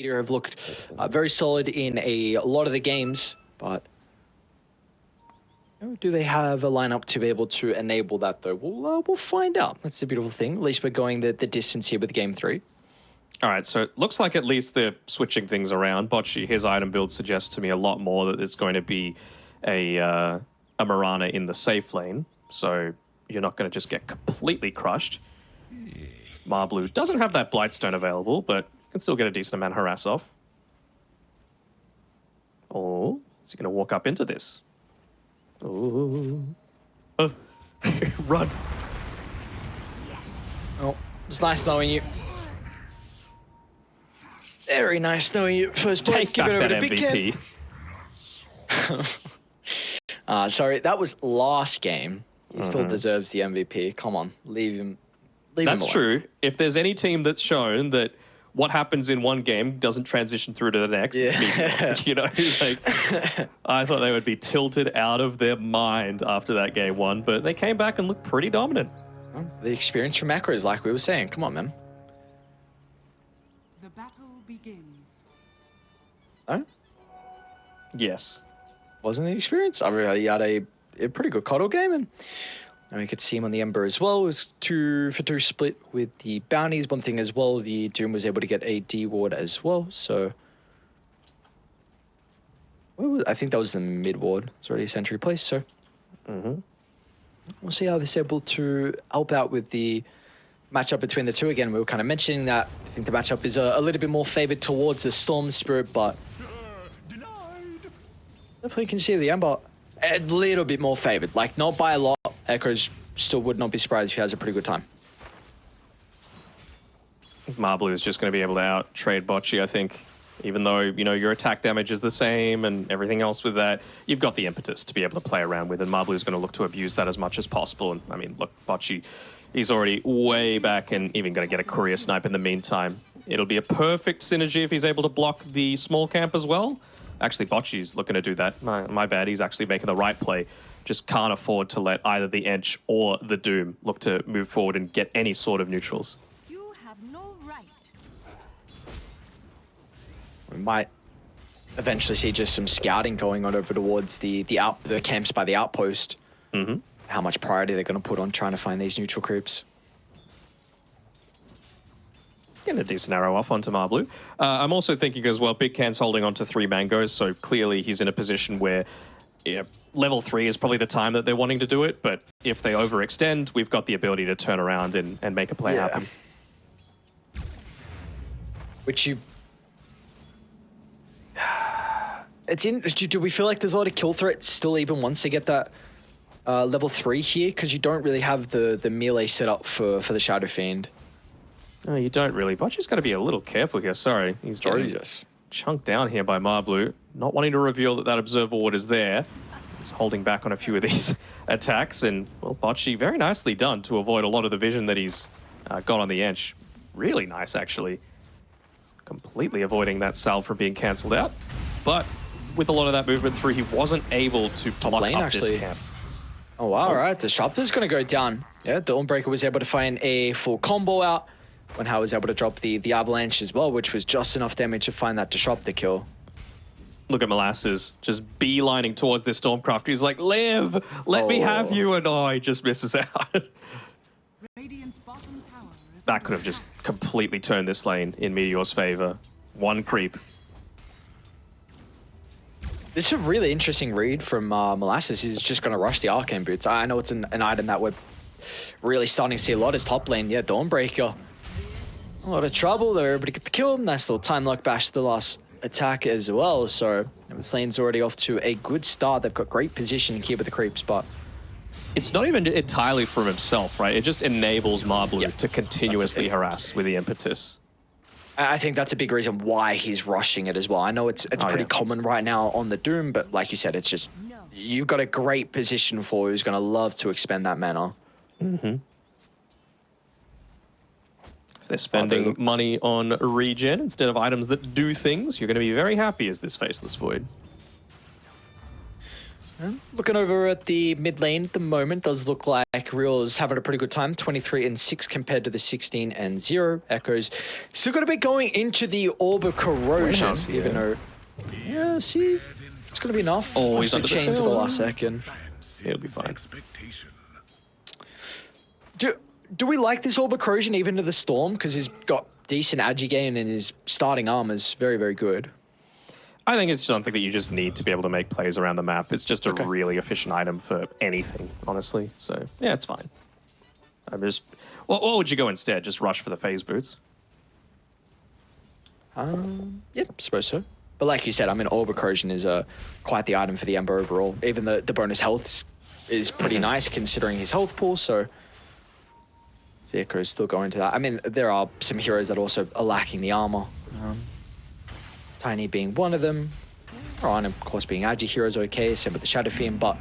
Meteor have looked very solid in a lot of the games, but do they have a lineup to be able to enable that, though? We'll find out. That's the beautiful thing. At least we're going the distance here with Game 3. All right, so it looks like at least they're switching things around. Bocce, his item build suggests to me a lot more that it's going to be a Mirana in the safe lane, so you're not going to just get completely crushed. Marblu doesn't have that Blightstone available, but can still get a decent amount of harass off. Oh, is he going to walk up into this? Oh. Run. Oh, it's nice knowing you. Very nice knowing you. First play, Take back that MVP. Sorry, that was last game. He still deserves the MVP. Come on, leave him. That's true. If there's any team that's shown that what happens in one game doesn't transition through to the next, it's Meteor. You know, like, I thought they would be tilted out of their mind after that game one, but they came back and looked pretty dominant. Well, the experience from macros, like we were saying. Come on, man. The battle begins. Oh? Yes. Wasn't the experience? I mean, he had a pretty good Coddle game, and we could see him on the Ember as well. It was 2-for-2 split with the bounties. One thing as well, the Doom was able to get a D ward as well. So I think that was the mid ward. It's already a sentry place. So we'll see how this is able to help out with the matchup between the two. Again, we were kind of mentioning that I think the matchup is a little bit more favored towards the Storm Spirit, but definitely can see the Ember a little bit more favored. Like, not by a lot. Echoes still would not be surprised if he has a pretty good time. Marblu is just going to be able to out-trade Bocce, I think. Even though, you know, your attack damage is the same and everything else with that, you've got the impetus to be able to play around with, and Marblu is going to look to abuse that as much as possible. And, I mean, look, Bocce, he's already way back and even going to get a courier snipe in the meantime. It'll be a perfect synergy if he's able to block the small camp as well. Actually, Bocce's looking to do that. My bad, he's actually making the right play. Just can't afford to let either the Ench or the Doom look to move forward and get any sort of neutrals. You have no right. We might eventually see just some scouting going on over towards the camps by the outpost. How much priority they're going to put on trying to find these neutral creeps. Getting a decent arrow off onto Marblu. I'm also thinking as well, Big Can's holding on to 3 mangoes, so clearly he's in a position where level 3 is probably the time that they're wanting to do it, but if they overextend, we've got the ability to turn around and make a play happen. Which you... Do we feel like there's a lot of kill threats still even once they get that level 3 here? Because you don't really have the melee set up for the Shadow Fiend. No, you don't really. Bocce's got to be a little careful here. Sorry. He's getting chunked down here by Marblu. Not wanting to reveal that observer ward is there. He's holding back on a few of these attacks. And, well, Bocce, very nicely done to avoid a lot of the vision that he's got on the Ench. Really nice, actually. Completely avoiding that salve from being cancelled out. But with a lot of that movement through, he wasn't able to block up this camp. Oh, wow. All right. Disruptor's going to go down. Yeah, Dawnbreaker was able to find a full combo out. When Hao was able to drop the avalanche as well, which was just enough damage to find that disruptor kill. Look at Molasses just beelining towards this Stormcraft. He's like, live! Let me have you! And he just misses out. That could have just completely turned this lane in Meteor's favor. One creep. This is a really interesting read from Molasses. He's just going to rush the Arcane Boots. I know it's an item that we're really starting to see a lot as top lane. Yeah, Dawnbreaker. A lot of trouble. They're able to get the kill. Nice little time lock bash to the last attack as well. So this lane's already off to a good start. They've got great position here with the creeps, but it's not even entirely from himself, right? It just enables Marblu to continuously harass with the impetus. I think that's a big reason why he's rushing it as well. I know it's pretty common right now on the Doom, but like you said, it's just you've got a great position for who's going to love to expend that mana. If they're spending money on regen instead of items that do things, you're going to be very happy as this Faceless Void. Looking over at the mid lane at the moment, does look like Real is having a pretty good time. 23-6 compared to the 16-0. Echoes still got to be going into the Orb of Corrosion, Nice, yeah. even though... Yeah, see, it's going to be enough. Oh, he's under the chains at the tail. last second. He'll be fine. Do we like this Orb of Corrosion even to the Storm? Because he's got decent agi gain and his starting armor's very, very good. I think it's something that you just need to be able to make plays around the map. It's just a really efficient item for anything, honestly. So, yeah, it's fine. I'm just... What would you go instead? Just rush for the phase boots? Yep, suppose so. But like you said, I mean, Orb of Corrosion is quite the item for the Ember overall. Even the bonus health is pretty nice considering his health pool, so... Zeko is still going to that. I mean, there are some heroes that also are lacking the armor. Tiny being one of them. Orion, of course, being agi heroes okay, same with the Shadow Fiend, but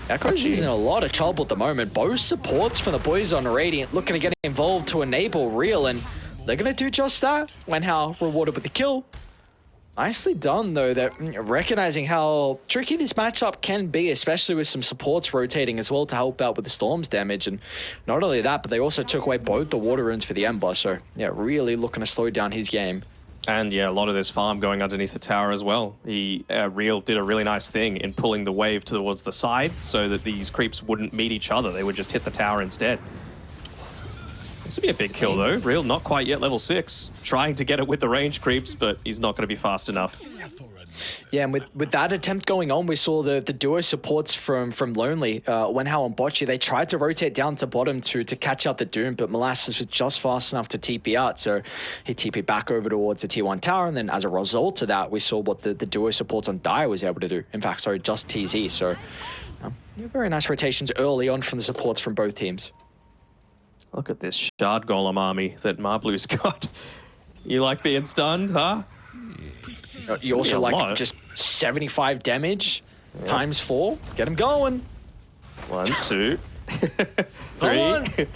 Echoes is in a lot of trouble at the moment. Both supports from the boys on Radiant looking to get involved to enable Real, and they're going to do just that. Wenhao rewarded with the kill. Nicely done, though, that recognizing how tricky this matchup can be, especially with some supports rotating as well to help out with the Storm's damage. And not only that, but they also took away both the water runes for the Ember, so yeah, really looking to slow down his game. And yeah, a lot of this farm going underneath the tower as well. He, Real did a really nice thing in pulling the wave towards the side so that these creeps wouldn't meet each other. They would just hit the tower instead. This would be a big kill though. Real not quite yet level 6. Trying to get it with the range creeps, but he's not going to be fast enough. Yeah, and with that attempt going on, we saw the duo supports from Lonely, Wenhao and Bocce. They tried to rotate down to bottom to catch out the Doom, but Molasses was just fast enough to TP out, so he TP back over towards the T1 tower, and then as a result of that, we saw what the duo supports on Dire was able to do. In fact, sorry, just TZ, so very nice rotations early on from the supports from both teams. Look at this Shard Golem army that Marblu's got. You like being stunned, huh? You also like lot. just 75 damage times 4. Get him going. 1, 2, Go on. 3.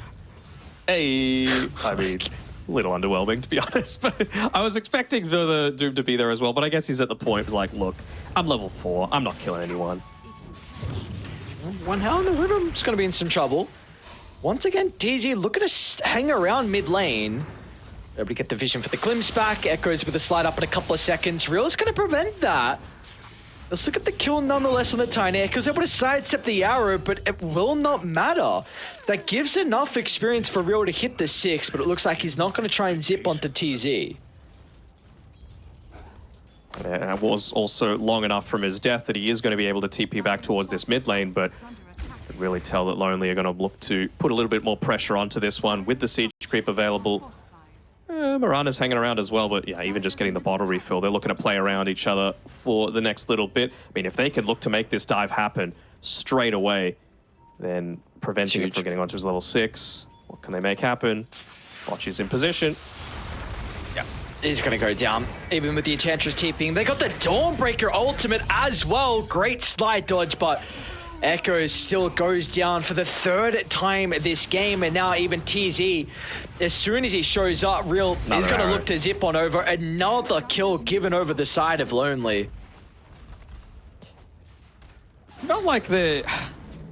Hey, I mean, a little underwhelming to be honest, but I was expecting the Doom to be there as well, but I guess he's at the point, was like, look, I'm level 4, I'm not killing anyone. Wenhao in the rhythm's going to be in some trouble. Once again, DZ looking to hang around mid lane. Able to get the vision for the glimpse back. Echoes with a slide up in a couple of seconds. Real's going to prevent that. Let's look at the kill nonetheless on the Tiny. Echoes able to sidestep the arrow, but it will not matter. That gives enough experience for Real to hit the 6, but it looks like he's not going to try and zip onto TZ. Yeah, it was also long enough from his death that he is going to be able to TP back towards this mid lane, but you can really tell that Lonely are going to look to put a little bit more pressure onto this one with the siege creep available. Mirana's hanging around as well, but yeah, even just getting the bottle refill, they're looking to play around each other for the next little bit. I mean, if they can look to make this dive happen straight away, then preventing him from getting onto his level 6. What can they make happen? Bocce's in position. Yeah, he's going to go down. Even with the Enchantress TPing, they got the Dawnbreaker ultimate as well. Great slide dodge, but Echo still goes down for the 3rd time this game, and now even TZ, as soon as he shows up, Real is going to look to zip on over. Another kill given over the side of Lonely. Felt like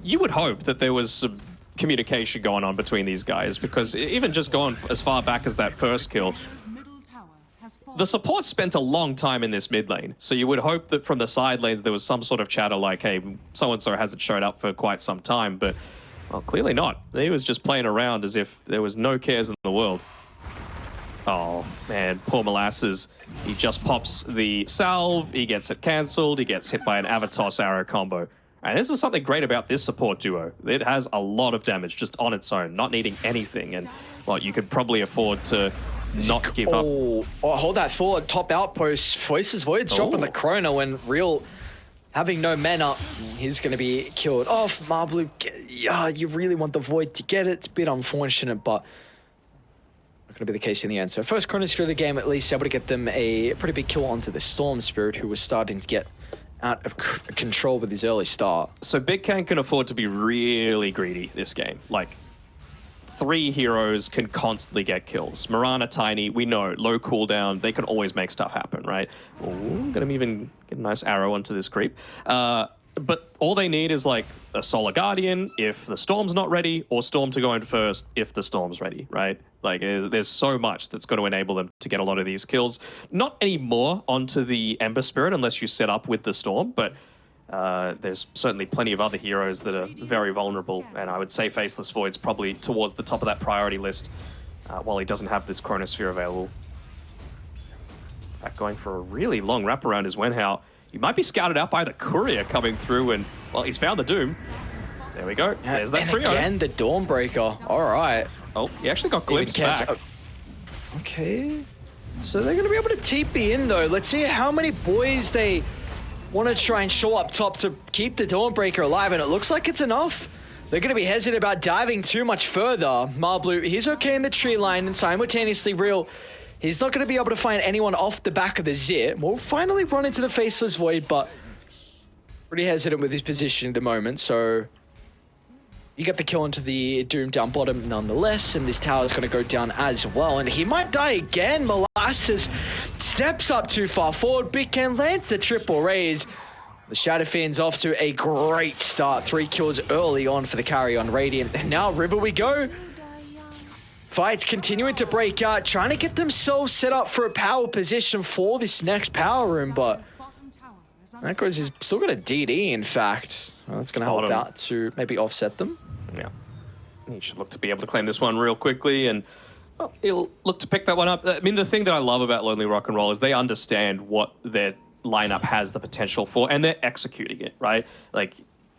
you would hope that there was some communication going on between these guys, because even just going as far back as that first kill, the support spent a long time in this mid lane, so you would hope that from the side lanes there was some sort of chatter like, hey, so-and-so hasn't showed up for quite some time, but, well, clearly not. He was just playing around as if there was no cares in the world. Oh, man, poor Molasses. He just pops the salve, he gets it cancelled, he gets hit by an Avatos arrow combo. And this is something great about this support duo. It has a lot of damage just on its own, not needing anything, and, well, you could probably afford to not give up. Oh, hold that thought. Top outpost. Voices Void's dropping the Chrono, and Real having no mana, he's going to be killed off. Marblu, yeah, you really want the Void to get it. It's a bit unfortunate, but not going to be the case in the end. So first Chronosphere of the game, at least able to get them a pretty big kill onto the Storm Spirit, who was starting to get out of control with his early start. So Big Kang can afford to be really greedy this game. Like, 3 heroes can constantly get kills. Mirana, Tiny, we know, low cooldown, they can always make stuff happen, right? Oh, gonna even get a nice arrow onto this creep. But all they need is like a Solar Guardian if the Storm's not ready, or Storm to go in first if the Storm's ready, right? Like there's so much that's going to enable them to get a lot of these kills. Not anymore onto the Ember Spirit unless you set up with the Storm, but there's certainly plenty of other heroes that are very vulnerable, and I would say Faceless Void's probably towards the top of that priority list while he doesn't have this Chronosphere available. In fact, going for a really long wraparound is Wenhao. He might be scouted out by the courier coming through, and, well, he's found the Doom. There we go. There's that trio. And again, the Dawnbreaker. All right. Oh, he actually got glimpsed back. Okay. So they're going to be able to TP in, though. Let's see how many boys they want to try and show up top to keep the Dawnbreaker alive, and it looks like it's enough. They're going to be hesitant about diving too much further. Marblue, he's okay in the tree line, and simultaneously Real, he's not going to be able to find anyone off the back of the Zit. We'll finally run into the Faceless Void, but pretty hesitant with his position at the moment, so you get the kill into the Doom down bottom nonetheless, and this tower is going to go down as well, and he might die again. Molasses steps up too far forward. Big Ken lands the triple raise. The Shadow Fiend's off to a great start. 3 kills early on for the carry on Radiant. And now River we go. Fights continuing to break out, trying to get themselves set up for a power position for this next power room, but Echoes has still got a DD, in fact. Well, that's going to help out to maybe offset them. Yeah. He should look to be able to claim this one real quickly, and well, he'll look to pick that one up. I mean, the thing that I love about Lonely Rock and Roll is they understand what their lineup has the potential for, and they're executing it, right? Like,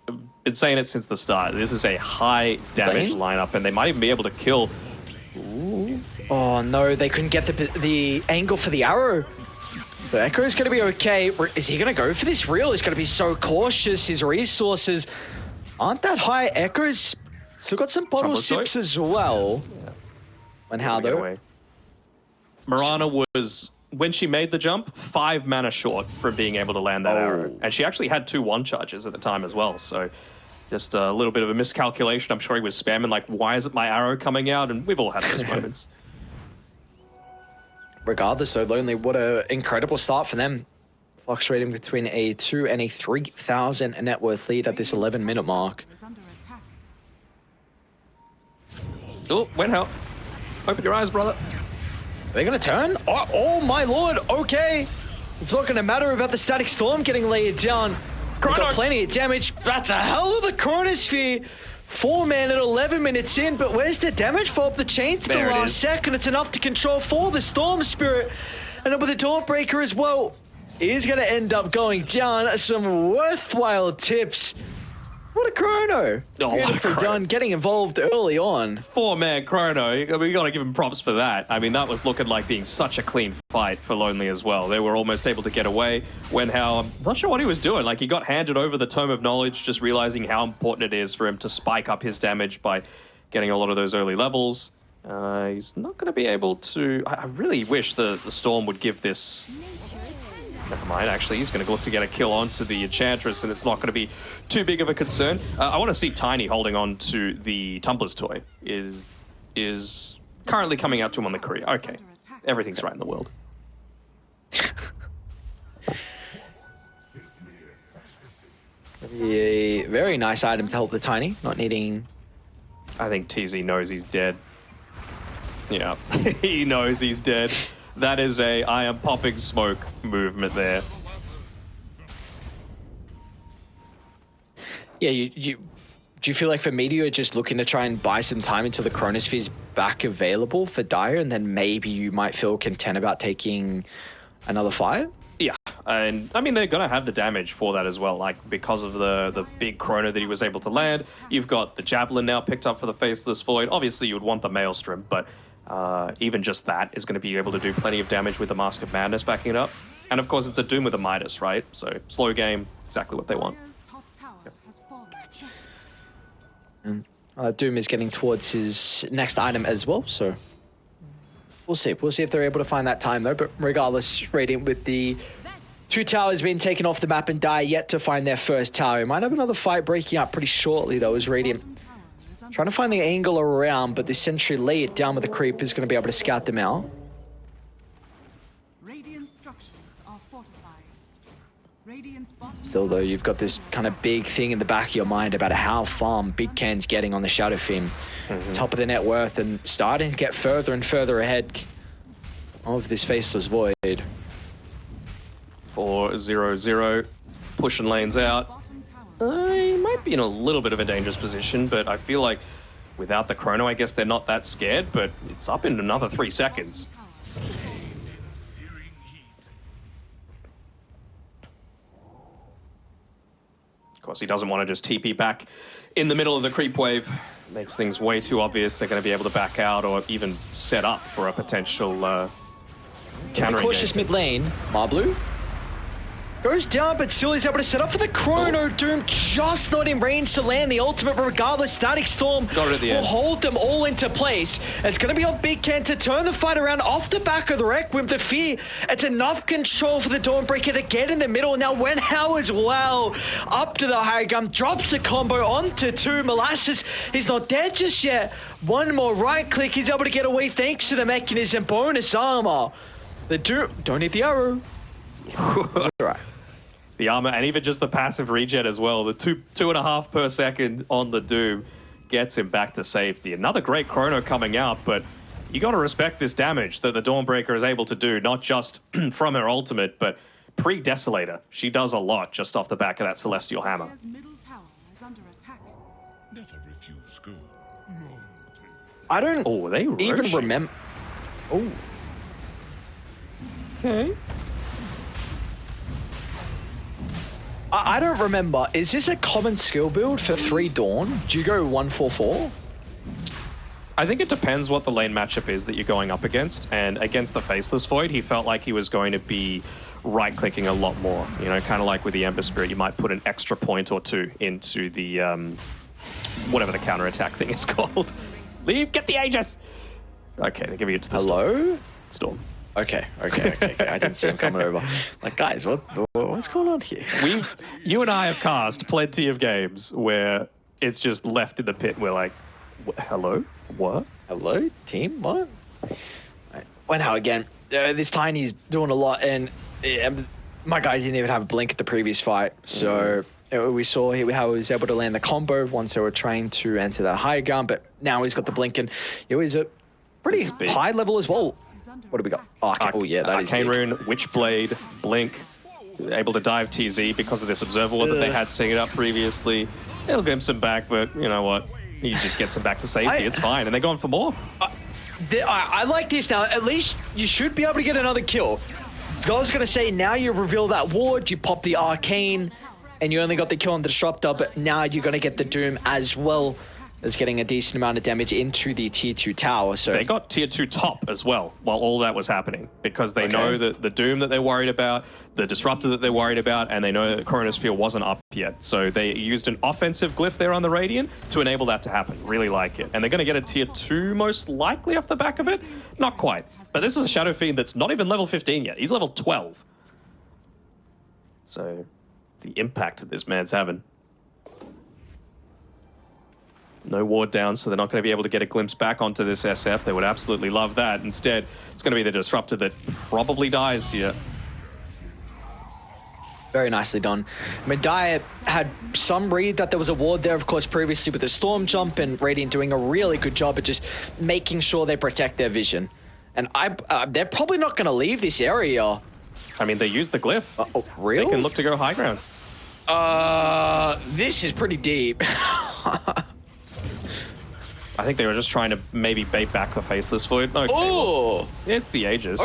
I've been saying it since the start. This is a high damage lineup, and they might even be able to kill. Ooh. Oh no, they couldn't get the angle for the arrow. So Echo's going to be okay. Is he going to go for this Real? He's going to be so cautious. His resources aren't that high. Echo's still got some bottle sips as well. Yeah. And how though? Mirana was, when she made the jump, 5 mana short from being able to land that arrow. And she actually had 2 1 charges at the time as well. So just a little bit of a miscalculation. I'm sure he was spamming like, why isn't my arrow coming out? And we've all had those moments. Regardless though, Lonely, what an incredible start for them. Fluctuating between a 2 and a 3,000 net worth lead at this 11-minute mark. Oh, Wenhao. Open your eyes, brother. Are they going to turn? Oh my lord, okay. It's not going to matter about the Static Storm getting laid down. We've got plenty of damage. That's a hell of a Chronosphere. 4-man at 11 minutes in, but where's the damage for the chain to the last second? It's enough to control for the Storm Spirit. And then with the Dawnbreaker as well, he's going to end up going down. Some worthwhile tips. What a chrono. Oh, beautifully done, getting involved early on. 4-man chrono. We got to give him props for that. I mean, that was looking like being such a clean fight for Lonely as well. They were almost able to get away. Wenhao, I'm not sure what he was doing. Like, he got handed over the Tome of Knowledge, just realizing how important it is for him to spike up his damage by getting a lot of those early levels. He's not going to be able to... I really wish the Storm would give this... Never mind, actually, he's going to look to get a kill onto the Enchantress, and it's not going to be too big of a concern. I want to see Tiny holding on to the Tumblr's toy. Is currently coming out to him on the courier. Okay, everything's right in the world. A very nice item to help the Tiny, not needing... I think TZ knows he's dead. Yeah, he knows he's dead. That is a I am popping smoke movement there. Yeah, do you feel like for Meteor just looking to try and buy some time until the Chronosphere's back available for Dire, and then maybe you might feel content about taking another fight? Yeah, and I mean, they're going to have the damage for that as well, like because of the big chrono that he was able to land. You've got the Javelin now picked up for the Faceless Void. Obviously, you would want the Maelstrom, but even just that is going to be able to do plenty of damage with the Mask of Madness backing it up. And of course, it's a Doom with a Midas, right? So slow game, exactly what they want. Yep. And Doom is getting towards his next item as well, so we'll see. We'll see if they're able to find that time though. But regardless, Radiant with the 2 towers being taken off the map and Dire yet to find their first tower. We might have another fight breaking up pretty shortly though, as Radiant trying to find the angle around, but the Sentry lay it down with the creep is going to be able to scout them out. Radiant structures are fortified. Radiant Radiant's bottom Still though, you've got this kind of big thing in the back of your mind about how far Big Ken's getting on the Shadow Fiend. Top of the net worth and starting to get further and further ahead of this Faceless Void. 4-0-0, pushing lanes out. bottom tower. He might be in a little bit of a dangerous position, but I feel like without the chrono, I guess they're not that scared, but it's up in another 3 seconds. Of course, he doesn't want to just TP back in the middle of the creep wave. Makes things way too obvious they're going to be able to back out or even set up for a potential counter Cautious mid lane, Marblu goes down, but still is able to set up for the chrono. Doom just not in range to land the ultimate, but regardless, Static Storm Got it at the will end. hold them all into place. It's going to be on Big Ken to turn the fight around off the back of the Requiem. The Fear, it's enough control for the Dawnbreaker to get in the middle. Now Wenhao as well, up to the high gun, drops the combo onto 2. Molasses, he's not dead just yet. One more right click, he's able to get away thanks to the mechanism. Bonus armor. The Doom, don't need the arrow. All right. The armor and even just the passive regen as well. The 2.5 per second on the Doom gets him back to safety. Another great chrono coming out, but you got to respect this damage that the Dawnbreaker is able to do, not just from her ultimate, but pre-Desolator. She does a lot just off the back of that Celestial Hammer. Dire's middle tower is under attack. Never refuse good. I don't Oh, they even rushing. remember. Oh, Okay. I don't remember. Is this a common skill build for 3 Dawn? Do you go 1-4-4? I think it depends what the lane matchup is that you're going up against. And against the Faceless Void, he felt like he was going to be right-clicking a lot more. You know, kind of like with the Ember Spirit, you might put an extra point or 2 into the, whatever the counterattack thing is called. Leave, get the Aegis! Okay, they're giving it to the Hello? Storm. Okay. I didn't see him coming over. Like, guys, what's going on here? You and I have cast plenty of games where it's just left in the pit. We're like, hello? What? Hello, team? What? Right. Wenhao again. This Tiny's doing a lot, and my guy didn't even have a blink at the previous fight, so we saw how he was able to land the combo once they were trying to enter that high ground, but now he's got the blink, and he's a pretty This is big. high level as well. What do we got? Oh, yeah, that is Arcane big. Rune, Witchblade, Blink, able to dive TZ because of this Observer that they had setting it up previously. It'll glimpse him back, but you know what? He just gets him back to safety. It's fine, and they're going for more. I like this now. At least you should be able to get another kill. So I was going to say, now you reveal that ward, you pop the Arcane, and you only got the kill on the Disruptor, but now you're going to get the Doom as well as getting a decent amount of damage into the tier 2 tower. So They got tier 2 top as well while all that was happening because they know that the Doom that they're worried about, the Disruptor that they're worried about, and they know that Chronosphere wasn't up yet. So they used an offensive glyph there on the Radiant to enable that to happen. Really like it. And they're going to get a tier 2 most likely off the back of it. Not quite. But this is a Shadow Fiend that's not even level 15 yet. He's level 12. So the impact that this man's having. No ward down, so they're not going to be able to get a glimpse back onto this SF. They would absolutely love that. Instead, it's going to be the Disruptor that probably dies here. very nicely done. Medaya had some read that there was a ward there, of course, previously with the Storm Jump, and Radiant doing a really good job at just making sure they protect their vision. And they're probably not going to leave this area. I mean, they use the glyph. Oh, real? They can look to go high ground. This is pretty deep. I think they were just trying to maybe bait back the Faceless Void. Okay, well, Oh! it's the Aegis.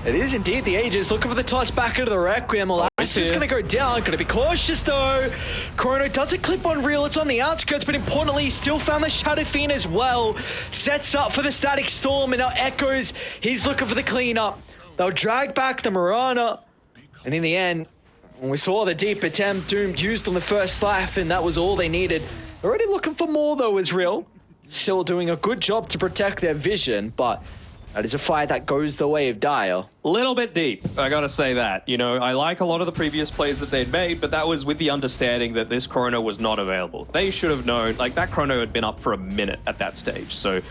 It is indeed the Aegis. Looking for the toss back into the Requiem. Molasses is going to go down. Going to be cautious, though. Chrono does a clip on real. It's on the outskirts, but importantly, he still found the Shadow Fiend as well. Sets up for the Static Storm, and now Echoes. He's looking for the cleanup. They'll drag back the Mirana. And in the end, when we saw the deep attempt, Doom used on the first life, and that was all they needed. Already looking for more, though, is real. Still doing a good job to protect their vision, but that is a fight that goes the way of Dire. Little bit deep, I gotta say that. You know, I like a lot of the previous plays that they'd made, but that was with the understanding that this chrono was not available. They should have known, like, that chrono had been up for a minute at that stage, so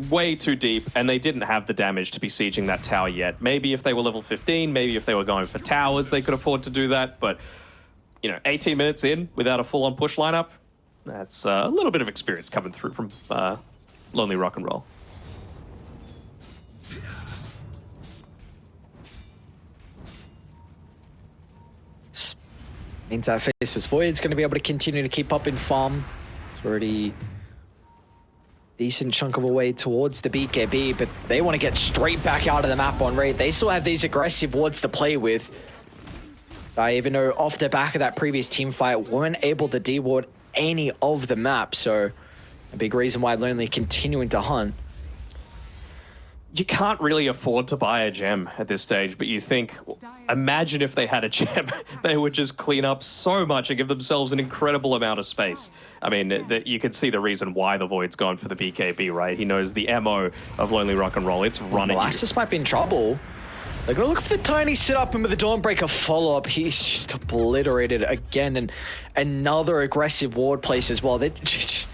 way too deep, and they didn't have the damage to be sieging that tower yet. Maybe if they were level 15, maybe if they were going for towers, they could afford to do that. But, 18 minutes in without a full-on push lineup, that's a little bit of experience coming through from Lonely Rock and Roll. Means that Faceless Void's going to be able to continue to keep up in farm. It's already decent chunk of a way towards the BKB, but they want to get straight back out of the map on raid. They still have these aggressive wards to play with. Even though off the back of that previous team fight, weren't able to deward any of the map, so a big reason why Lonely continuing to hunt. You can't really afford to buy a gem at this stage, but you think, imagine if they had a gem, they would just clean up so much and give themselves an incredible amount of space. I mean, you can see the reason why the Void's gone for the BKB, right? He knows the MO of Lonely Rock and Roll. It's running. Molasses might be in trouble. They're going to look for the tiny setup, and with the Dawnbreaker follow-up, he's just obliterated again, and another aggressive ward place as well. They just...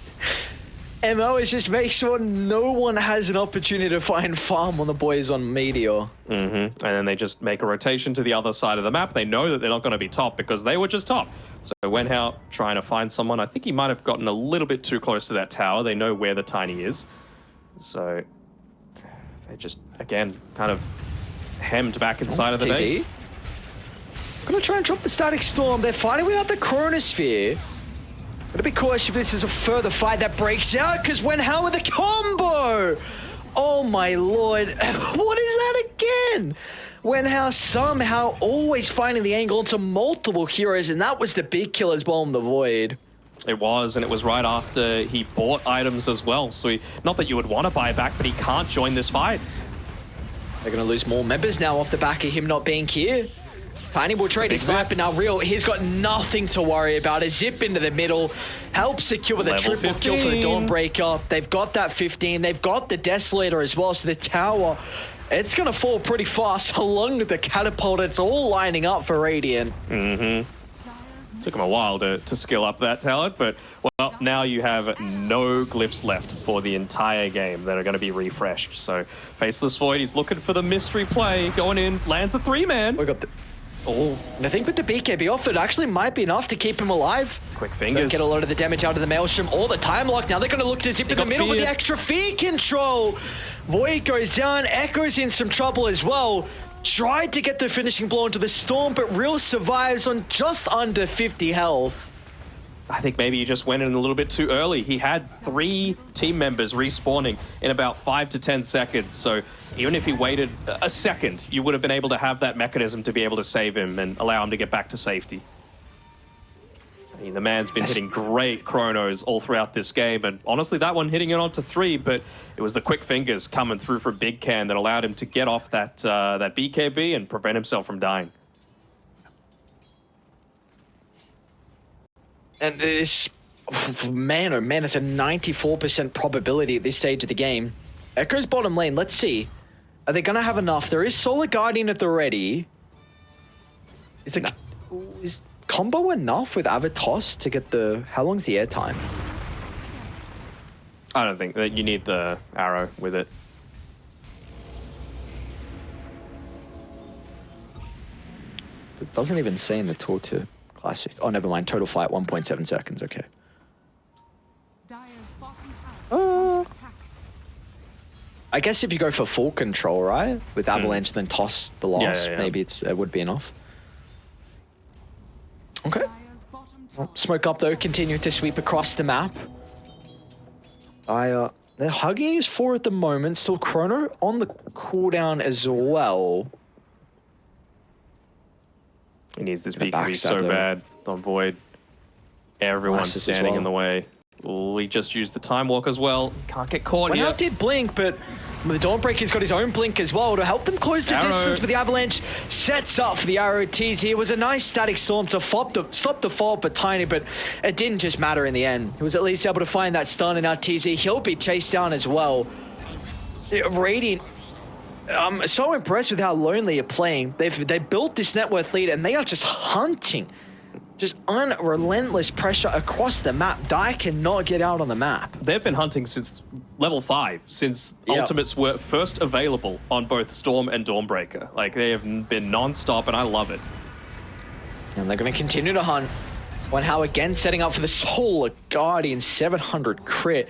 MO is just make sure no one has an opportunity to find farm on the boys on Meteor. And then they just make a rotation to the other side of the map. They know that they're not going to be top because they were just top. So Wenhao trying to find someone. I think he might have gotten a little bit too close to that tower. They know where the Tiny is. So they just, again, kind of hemmed back inside of the base. Gonna try and drop the Static Storm. They're fighting without the Chronosphere. Gotta be cautious if this is a further fight that breaks out, because Wenhao with the combo! Oh my lord, what is that again? Wenhao somehow always finding the angle into multiple heroes, and that was the big killer's Bomb the Void. It was, and it was right after he bought items as well. So not that you would want to buy back, but he can't join this fight. They're gonna lose more members now off the back of him not being here. Tiny will trade his snipe, but now Real, he's got nothing to worry about. A zip into the middle, helps secure the Level triple 15. kill for the Dawnbreaker. They've got that 15, they've got the Desolator as well, so the tower, it's gonna fall pretty fast along with the catapult. It's all lining up for Radiant. Took him a while to skill up that talent, but well, now you have no glyphs left for the entire game that are going to be refreshed. So Faceless Void, he's looking for the mystery play, going in, lands a 3-man. We got the... Oh, and I think with the BKB off, it actually might be enough to keep him alive. Quick fingers. Get a lot of the damage out of the Maelstrom. All the time lock. Now they're going to look to zip in the middle with the extra feed control. Void goes down. Echo's in some trouble as well. Tried to get the finishing blow into the Storm, but Real survives on just under 50 health. I think maybe he just went in a little bit too early. He had 3 team members respawning in about 5 to 10 seconds. So even if he waited a second, you would have been able to have that mechanism to be able to save him and allow him to get back to safety. I mean, the man's been hitting great chronos all throughout this game, and honestly, that one hitting it onto 3, but it was the quick fingers coming through from Big Can that allowed him to get off that that BKB and prevent himself from dying. And this, man, oh man, it's a 94% probability at this stage of the game. Echo's bottom lane, let's see. Are they gonna have enough? There is Solar Guardian at the ready. Is combo enough with Avatos to get the... How long's the air time? I don't think that you need the arrow with it. It doesn't even say in the tour to classic. Oh, never mind. Total fight, 1.7 seconds. Okay. Dire's bottom tower is under attack. I guess if you go for full control, right? With Avalanche, then toss the loss, yeah. maybe it would be enough. Okay. Dire's bottom tower Smoke up though, continue to sweep across the map. They're hugging his 4 at the moment. Still Chrono on the cooldown as well. He needs this The BKB so backstab, bad on Void. Everyone's Molasses as standing well. in the way. Ooh, he just used the Time Walk as well. Can't get caught Wenhao yet. did blink, but the Dawnbreaker's got his own blink as well to help them close the Arrow. distance. But the Avalanche sets up for the Arrow tease here. It was a nice Static Storm to stop the fall, but Tiny, but it didn't just matter in the end. He was at least able to find that stun in our TZ. He'll be chased down as well. Radiant, I'm so impressed with how Lonely are playing. They built this net worth lead, and they are just hunting Just unrelentless pressure across the map. Dai cannot get out on the map. They've been hunting since level 5, since Yep. ultimates were first available on both Storm and Dawnbreaker. Like, they have been non-stop, and I love it. And they're going to continue to hunt. One How again setting up for the Solar Guardian 700 crit.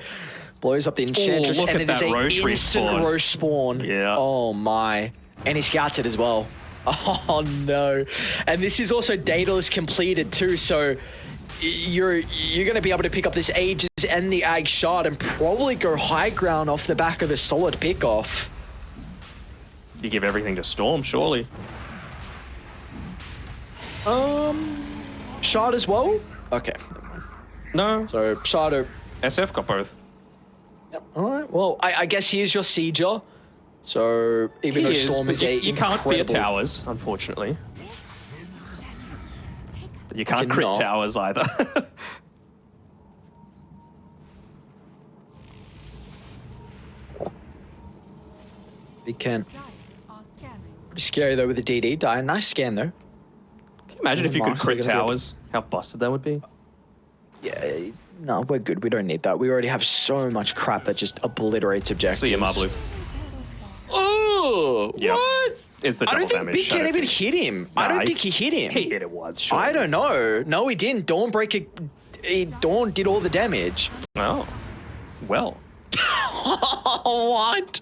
Blows up the Enchantress, look and at it is that a Roche instant respawn. Roche spawn. Yeah. Oh my. And he scouts it as well. Oh no. And this is also Daedalus completed too, so you're going to be able to pick up this Aegis and the Ag shot and probably go high ground off the back of the solid pickoff. You give everything to Storm, surely. Shard as well? Okay. No, So Shard. SF got both. Yep. All right. Well, I guess he is your sieger. So even though Storm but is a you can't fear incredible- towers, unfortunately. But you can't crit Cannot. towers either. He can. Dire are scanning. Pretty scary though with the DD. Die. Nice scan though. Can you imagine if you could Marks, crit they're gonna be able- towers? How busted that would be. Yeah. No, we're good. We don't need that. We already have so much crap that just obliterates objectives. See you, Mablu. Oh, Yep. what? It's the I double don't think damage. Big can't Shadow even Fiend. hit him. I Nah, don't think he hit him. He hit it once, sure. I don't know. No, he didn't. Dawnbreaker. Dawn did all the damage. Oh. Well. What?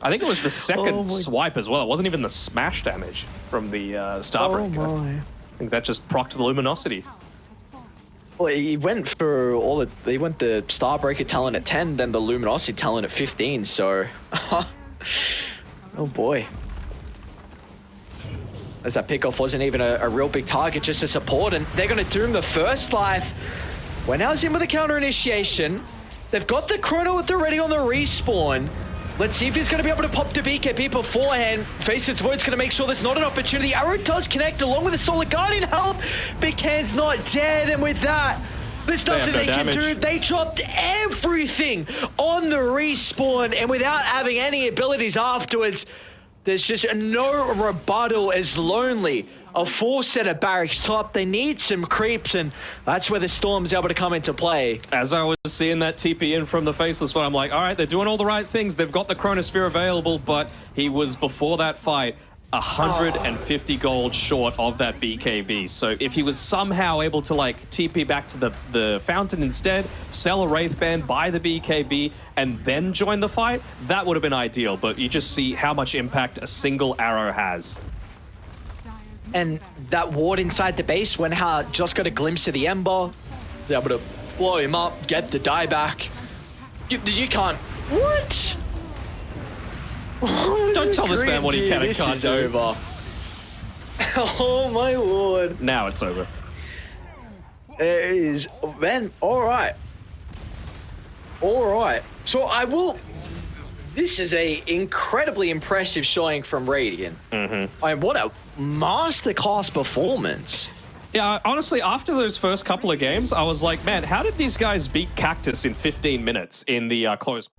I think it was the second Oh my- swipe as well. It wasn't even the smash damage from the Oh Starbreaker. my. I think that just procced the Luminosity. Tower has fallen. Well, he went for all of. He went the Starbreaker talent at 10, then the Luminosity talent at 15. So, oh boy. As that pickoff wasn't even a real big target, just a support, and they're going to doom the first life. When now's in with a counter initiation. They've got the chrono already on the respawn. Let's see if he's going to be able to pop the BKB beforehand. Faceless Void's going to make sure there's not an opportunity. Arrow does connect along with the Solar Guardian health. Big Hand's not dead, and with that, there's nothing no they can damage. do. They dropped everything on the respawn, and without having any abilities afterwards, there's just no rebuttal. As Lonely, a full set of barracks top. They need some creeps, and that's where the Storm's able to come into play. As I was seeing that TP in from the Faceless One, I'm like, all right, they're doing all the right things. They've got the Chronosphere available, but he was, before that fight, 150 gold short of that BKB. So if he was somehow able to like TP back to the fountain instead, sell a Wraith Band, buy the BKB, and then join the fight, that would have been ideal. But you just see how much impact a single arrow has. Dire's And that ward inside the base, when How just got a glimpse of the Ember, was able to blow him up, get the die back. You can't. What? Don't tell this man what he can and can't This is do. over. Oh my lord. Now it's over. It is. Man, alright. Alright. So I will. This is a incredibly impressive showing from Radiant. Mm-hmm. I mean, what a masterclass performance. Yeah, honestly, after those first couple of games, I was like, man, how did these guys beat Cactus in 15 minutes in the close?